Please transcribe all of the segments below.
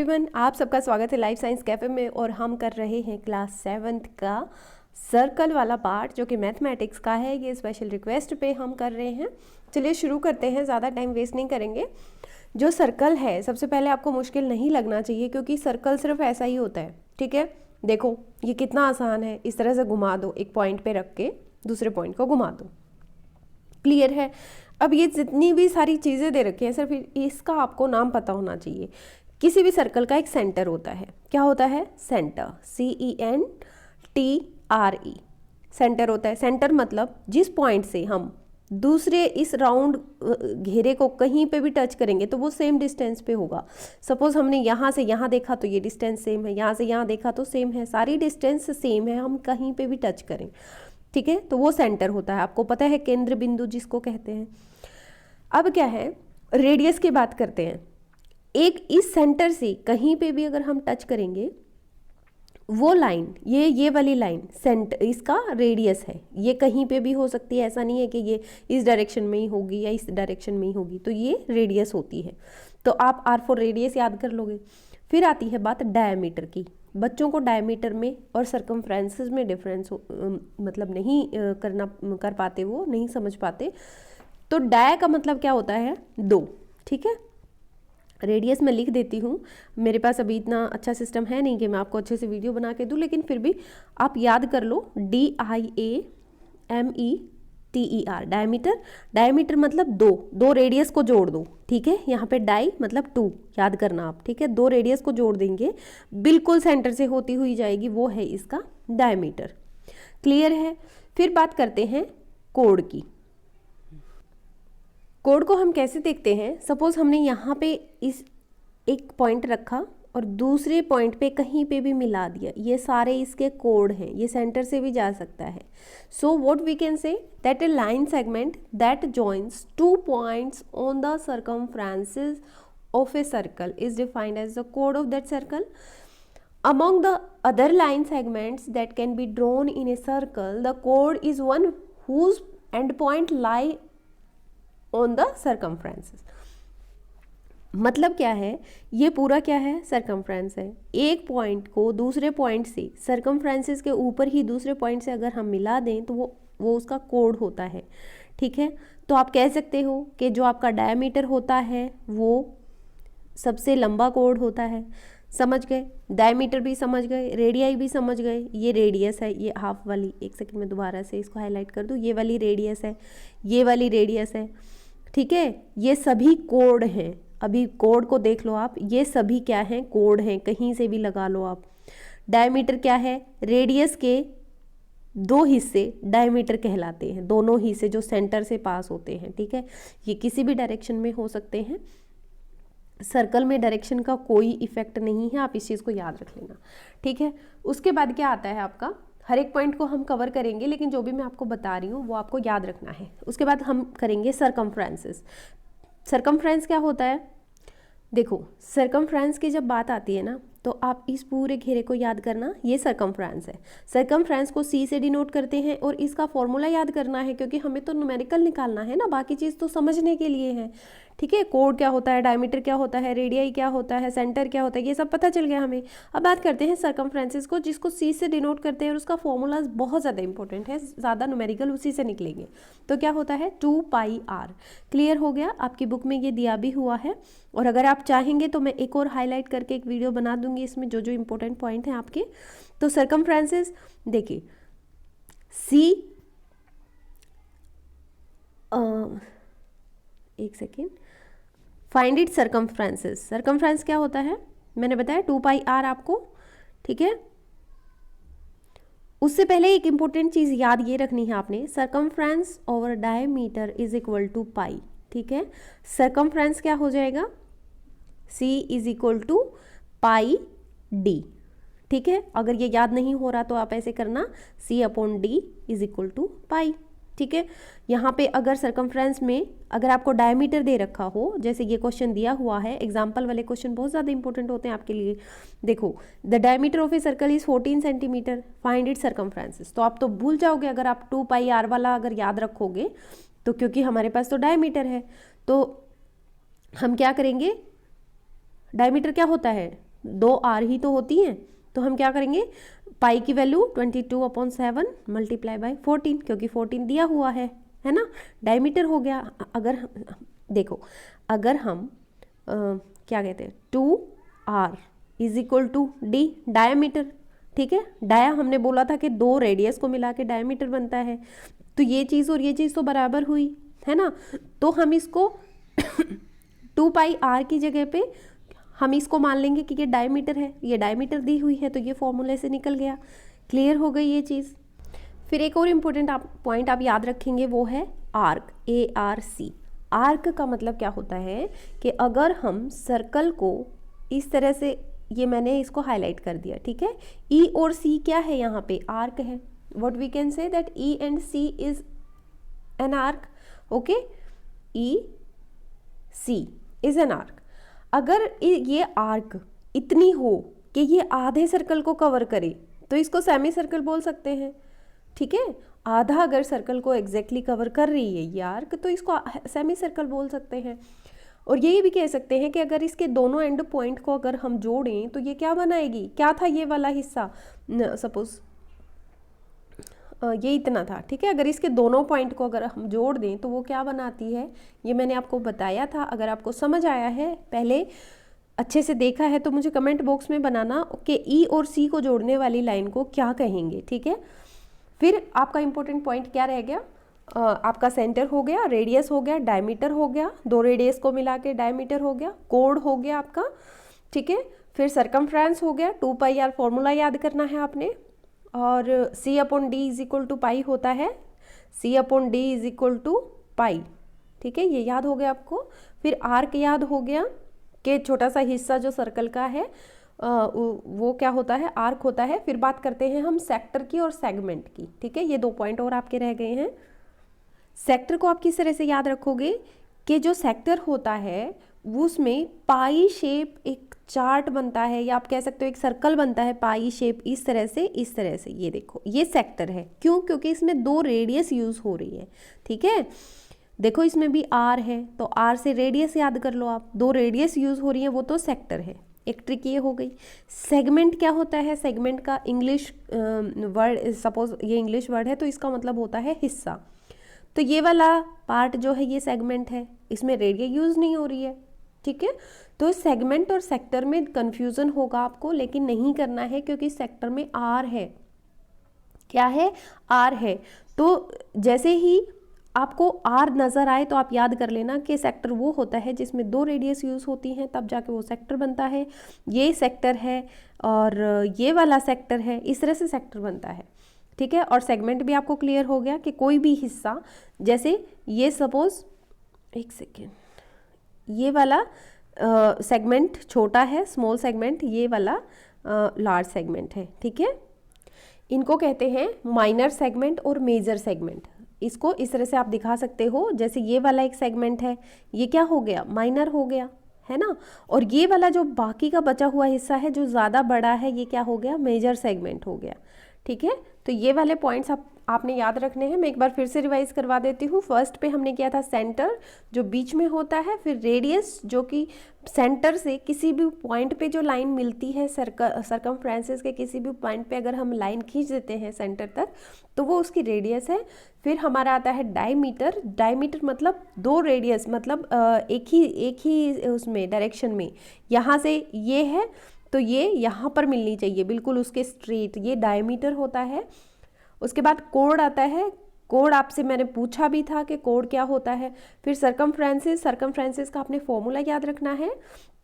Everyone, आप सबका स्वागत है लाइफ साइंस कैफे में। और हम कर रहे हैं क्लास 7th का सर्कल वाला पार्ट जो कि मैथमेटिक्स का है। ये स्पेशल रिक्वेस्ट पे हम कर रहे हैं। चलिए शुरू करते हैं, ज़्यादा टाइम वेस्ट नहीं करेंगे। जो सर्कल है सबसे पहले आपको मुश्किल नहीं लगना चाहिए क्योंकि सर्कल सिर्फ ऐसा ही होता है। ठीक है, देखो ये कितना आसान है। इस तरह से घुमा दो, एक पॉइंट पे रख के दूसरे पॉइंट को घुमा दो। क्लियर है। अब ये जितनी भी सारी चीज़ें दे रखी हैं सिर्फ इसका आपको नाम पता होना चाहिए। किसी भी सर्कल का एक सेंटर होता है। क्या होता है? सेंटर, CENTRE, सेंटर होता है। सेंटर मतलब जिस पॉइंट से हम दूसरे इस राउंड घेरे को कहीं पे भी टच करेंगे तो वो सेम डिस्टेंस पे होगा। सपोज हमने यहाँ से यहाँ देखा तो ये डिस्टेंस सेम है, यहाँ से यहाँ देखा तो सेम है, सारी डिस्टेंस सेम है, हम कहीं पे भी टच करें। ठीक है, तो वो सेंटर होता है। आपको पता है केंद्र बिंदु जिसको कहते हैं। अब क्या है, रेडियस की बात करते हैं। एक इस सेंटर से कहीं पे भी अगर हम टच करेंगे, वो लाइन, ये वाली लाइन सेंटर, इसका रेडियस है। ये कहीं पे भी हो सकती है, ऐसा नहीं है कि ये इस डायरेक्शन में ही होगी या इस डायरेक्शन में ही होगी। तो ये रेडियस होती है। तो आप R फॉर रेडियस याद कर लोगे। फिर आती है बात डायमीटर की। बच्चों को डायमीटर में और सर्कमफ्रेंसेस में डिफरेंस मतलब नहीं कर पाते, वो नहीं समझ पाते। तो डाय का मतलब क्या होता है? दो। ठीक है, रेडियस मैं लिख देती हूँ। मेरे पास अभी इतना अच्छा सिस्टम है नहीं कि मैं आपको अच्छे से वीडियो बना के दूँ, लेकिन फिर भी आप याद कर लो, DIAMETER, डायमीटर। डायमीटर मतलब दो रेडियस को जोड़ दो। ठीक है, यहाँ पे डाई मतलब 2 याद करना आप। ठीक है, 2 रेडियस को जोड़ देंगे, बिल्कुल सेंटर से होती हुई जाएगी, वो है इसका डायमीटर। क्लियर है। फिर बात करते हैं कोड की। कोड को हम कैसे देखते हैं? सपोज हमने यहाँ पे इस एक पॉइंट रखा और दूसरे पॉइंट पे कहीं पे भी मिला दिया, ये सारे इसके कोड हैं। ये सेंटर से भी जा सकता है। So what we can say that a line segment that joins 2 points on the circumferences of a circle is defined as the कोड of that circle. Among the other line segments that can be drawn in a circle, the chord is one whose endpoint lie on the circumferences. मतलब क्या है? ये पूरा क्या है? Circumference है। एक पॉइंट को दूसरे पॉइंट से, सर्कमफ्रेंसेस के ऊपर ही दूसरे पॉइंट से अगर हम मिला दें तो वो उसका कोड होता है। ठीक है, तो आप कह सकते हो कि जो आपका डायमीटर होता है वो सबसे लंबा कोड होता है। समझ गए? डायमीटर भी समझ गए, रेडियाई भी समझ गए। ये रेडियस है, ये हाफ वाली, एक सेकंड में दोबारा से इसको हाईलाइट कर दूँ। ये वाली रेडियस है, ये वाली रेडियस है। ठीक है, ये सभी कोड हैं। अभी कोड को देख लो आप, ये सभी क्या हैं? कोड हैं, कहीं से भी लगा लो आप। डायमीटर क्या है? रेडियस के 2 हिस्से डायमीटर कहलाते हैं, दोनों हिस्से जो सेंटर से पास होते हैं। ठीक है, ये किसी भी डायरेक्शन में हो सकते हैं। सर्कल में डायरेक्शन का कोई इफेक्ट नहीं है, आप इस चीज़ को याद रख लेना। ठीक है, उसके बाद क्या आता है आपका? हर एक पॉइंट को हम कवर करेंगे, लेकिन जो भी मैं आपको बता रही हूँ वो आपको याद रखना है। उसके बाद हम करेंगे सर्कमफ्रेंसेस। सर्कमफ्रेंस क्या होता है? देखो, सर्कमफ्रेंस की जब बात आती है ना, तो आप इस पूरे घेरे को याद करना, ये सर्कमफ्रेंस है। सर्कमफ्रेंस को C से डिनोट करते हैं और इसका फॉर्मूला याद करना है क्योंकि हमें तो न्यूमेरिकल निकालना है ना, बाकी चीज़ तो समझने के लिए है। ठीक है, कोड क्या होता है, डायमीटर क्या होता है, रेडियाई क्या होता है, सेंटर क्या होता है, ये सब पता चल गया हमें। अब बात करते हैं सर्कमफ्रेंसेस को, जिसको C से डिनोट करते हैं और उसका फॉर्मूला बहुत ज़्यादा इंपॉर्टेंट है, ज़्यादा न्यूमेरिकल उसी से निकलेंगे। तो क्या होता है? 2πr। क्लियर हो गया? आपकी बुक में ये दिया भी हुआ है, और अगर आप चाहेंगे तो मैं एक और हाईलाइट करके एक वीडियो बना दूंगी इसमें जो जो इंपॉर्टेंट पॉइंट हैं आपके। तो सर्कमफ्रेंसेस देखिए, C एक second, find it circumferences. Circumference क्या होता है? मैंने बताया 2πr आपको। ठीक है, उससे पहले एक इंपॉर्टेंट चीज़ याद ये रखनी है आपने, circumference over diameter is equal to pi. ठीक है, सर्कमफ्रेंस क्या हो जाएगा? C is equal to pi D। ठीक है, अगर ये याद नहीं हो रहा तो आप ऐसे करना, C/D is equal to pi. ठीक है, यहाँ पे अगर सर्कमफ्रेंस में अगर आपको डायमीटर दे रखा हो, जैसे ये क्वेश्चन दिया हुआ है, एग्जाम्पल वाले क्वेश्चन बहुत ज़्यादा इंपॉर्टेंट होते हैं आपके लिए। देखो, the diameter of a circle is 14 centimetre, find it circumferences. तो आप तो भूल जाओगे अगर आप 2πr वाला अगर याद रखोगे तो, क्योंकि हमारे पास तो डायमीटर है। तो हम क्या करेंगे? डायमीटर क्या होता है? दो आर ही तो होती हैं, तो हम क्या करेंगे, पाई की वैल्यू 22/7 मल्टीप्लाई बाय 14, क्योंकि 14 दिया हुआ है ना, डायमीटर हो गया। अगर देखो, अगर हम क्या कहते हैं, 2r is equal to D, diameter, ठीक है, डाया हमने बोला था कि दो रेडियस को मिला के डायमीटर बनता है, तो ये चीज़ और ये चीज़ तो बराबर हुई है ना, तो हम इसको 2πr की जगह पे हम इसको मान लेंगे कि ये डायमीटर है, ये डायमीटर दी हुई है, तो ये फॉर्मूले से निकल गया। क्लियर हो गई ये चीज़। फिर एक और इम्पोर्टेंट पॉइंट आप याद रखेंगे, वो है आर्क, ARC। आर्क का मतलब क्या होता है कि अगर हम सर्कल को इस तरह से, ये मैंने इसको हाईलाइट कर दिया, ठीक है, E और C क्या है यहाँ पे, आर्क है। What we can say that E and C is an arc, okay, EC is an arc. अगर ये आर्क इतनी हो कि ये आधे सर्कल को कवर करे, तो इसको सेमी सर्कल बोल सकते हैं, ठीक है। आधा अगर सर्कल को एग्जैक्टली कवर कर रही है ये आर्क, तो इसको सेमी सर्कल बोल सकते हैं। और ये भी कह सकते हैं कि अगर इसके दोनों एंड पॉइंट को अगर हम जोड़ें तो ये क्या बनाएगी, क्या था ये वाला हिस्सा, सपोज ये इतना था, ठीक है, अगर इसके दोनों पॉइंट को अगर हम जोड़ दें तो वो क्या बनाती है, ये मैंने आपको बताया था। अगर आपको समझ आया है, पहले अच्छे से देखा है, तो मुझे कमेंट बॉक्स में बनाना कि E और C को जोड़ने वाली लाइन को क्या कहेंगे, ठीक है। फिर आपका इंपॉर्टेंट पॉइंट क्या रह गया, आपका सेंटर हो गया, रेडियस हो गया, डायमीटर हो गया, दो रेडियस को मिला के डायमीटर हो गया, कोड हो गया आपका, ठीक है। फिर सरकमफ्रेंस हो गया, 2πr फॉर्मूला याद करना है आपने, और C/D इज इक्वल टू पाई होता है, C/D is equal to pi, ठीक है, ये याद हो गया आपको। फिर आर्क याद हो गया कि छोटा सा हिस्सा जो सर्कल का है वो क्या होता है, आर्क होता है। फिर बात करते हैं हम सेक्टर की और सेगमेंट की, ठीक है, ये 2 पॉइंट और आपके रह गए हैं। सेक्टर को आप किस तरह से याद रखोगे कि जो सेक्टर होता है उसमें पाई शेप एक चार्ट बनता है, या आप कह सकते हो एक सर्कल बनता है पाई शेप, इस तरह से, इस तरह से, ये देखो ये सेक्टर है। क्यों, क्योंकि इसमें दो रेडियस यूज हो रही है, ठीक है। देखो इसमें भी आर है, तो आर से रेडियस याद कर लो आप, दो रेडियस यूज हो रही है, वो तो सेक्टर है। एक ट्रिक ये हो गई। सेगमेंट क्या होता है, सेगमेंट का इंग्लिश वर्ड, सपोज ये इंग्लिश वर्ड है तो इसका मतलब होता है हिस्सा, तो ये वाला पार्ट जो है ये सेगमेंट है, इसमें रेडियस यूज नहीं हो रही है, ठीक है। तो सेगमेंट और सेक्टर में कंफ्यूजन होगा आपको, लेकिन नहीं करना है, क्योंकि सेक्टर में आर है, क्या है, आर है। तो जैसे ही आपको आर नज़र आए तो आप याद कर लेना कि सेक्टर वो होता है जिसमें दो रेडियस यूज़ होती हैं, तब जाके वो सेक्टर बनता है। ये सेक्टर है और ये वाला सेक्टर है, इस तरह से सेक्टर बनता है, ठीक है। और सेगमेंट भी आपको क्लियर हो गया कि कोई भी हिस्सा, जैसे ये सपोज, एक सेकेंड, ये वाला सेगमेंट छोटा है, स्मॉल सेगमेंट, ये वाला लार्ज सेगमेंट है, ठीक है। इनको कहते हैं माइनर सेगमेंट और मेजर सेगमेंट। इसको इस तरह से आप दिखा सकते हो, जैसे ये वाला एक सेगमेंट है, ये क्या हो गया, माइनर हो गया, है ना। और ये वाला जो बाकी का बचा हुआ हिस्सा है जो ज़्यादा बड़ा है, ये क्या हो गया, मेजर सेगमेंट हो गया, ठीक है। तो ये वाले पॉइंट्स आपने याद रखने हैं। मैं एक बार फिर से रिवाइज करवा देती हूँ। फर्स्ट पे हमने किया था सेंटर जो बीच में होता है, फिर रेडियस जो कि सेंटर से किसी भी पॉइंट पे जो लाइन मिलती है, सरकमफ्रेंसेस के किसी भी पॉइंट पे अगर हम लाइन खींच देते हैं सेंटर तक, तो वो उसकी रेडियस है। फिर हमारा आता है डायमीटर। डायमीटर मतलब दो रेडियस, मतलब एक ही उसमें डायरेक्शन में, यहाँ से ये है तो ये यहाँ पर मिलनी चाहिए बिल्कुल उसके स्ट्रेट, ये डायमीटर होता है। उसके बाद कोड आता है। कोड आपसे मैंने पूछा भी था कि कोड क्या होता है। फिर सरकमफ्रेंसेस का आपने फॉर्मूला याद रखना है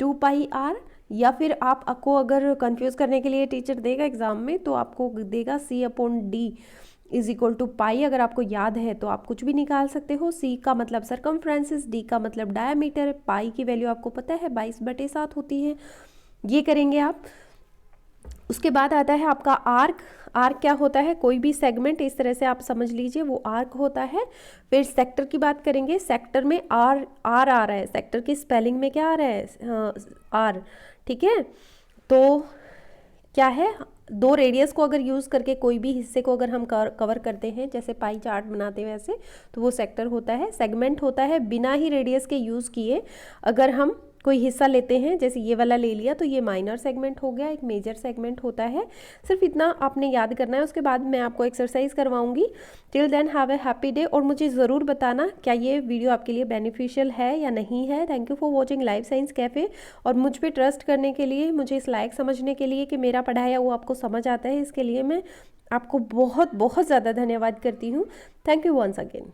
2πr, या फिर आपको अगर कंफ्यूज करने के लिए टीचर देगा एग्जाम में तो आपको देगा C/D इज इक्वल टू पाई। अगर आपको याद है तो आप कुछ भी निकाल सकते हो। C का मतलब सरकमफ्रेंसेस, D का मतलब डायमीटर, पाई की वैल्यू आपको पता है 22/7 होती है। ये करेंगे आप। उसके बाद आता है आपका आर्क। आर्क क्या होता है, कोई भी सेगमेंट, इस तरह से आप समझ लीजिए वो आर्क होता है। फिर सेक्टर की बात करेंगे। सेक्टर में आर आ रहा है, सेक्टर की स्पेलिंग में क्या आ रहा है, आर, ठीक है। तो क्या है, दो रेडियस को अगर यूज़ करके कोई भी हिस्से को अगर हम कवर करते हैं, जैसे पाई चार्ट बनाते हैं वैसे, तो वो सेक्टर होता है। सेगमेंट होता है बिना ही रेडियस के यूज़ किए अगर हम कोई हिस्सा लेते हैं, जैसे ये वाला ले लिया तो ये माइनर सेगमेंट हो गया, एक मेजर सेगमेंट होता है। सिर्फ इतना आपने याद करना है, उसके बाद मैं आपको एक्सरसाइज करवाऊंगी। Till then have a happy day, और मुझे ज़रूर बताना क्या ये वीडियो आपके लिए बेनिफिशियल है या नहीं है। Thank you for watching live science cafe, और मुझ पर ट्रस्ट करने के लिए, मुझे इस लायक समझने के लिए कि मेरा पढ़ाया वो आपको समझ आता है, इसके लिए मैं आपको बहुत बहुत ज़्यादा धन्यवाद करती हूँ। Thank you once again.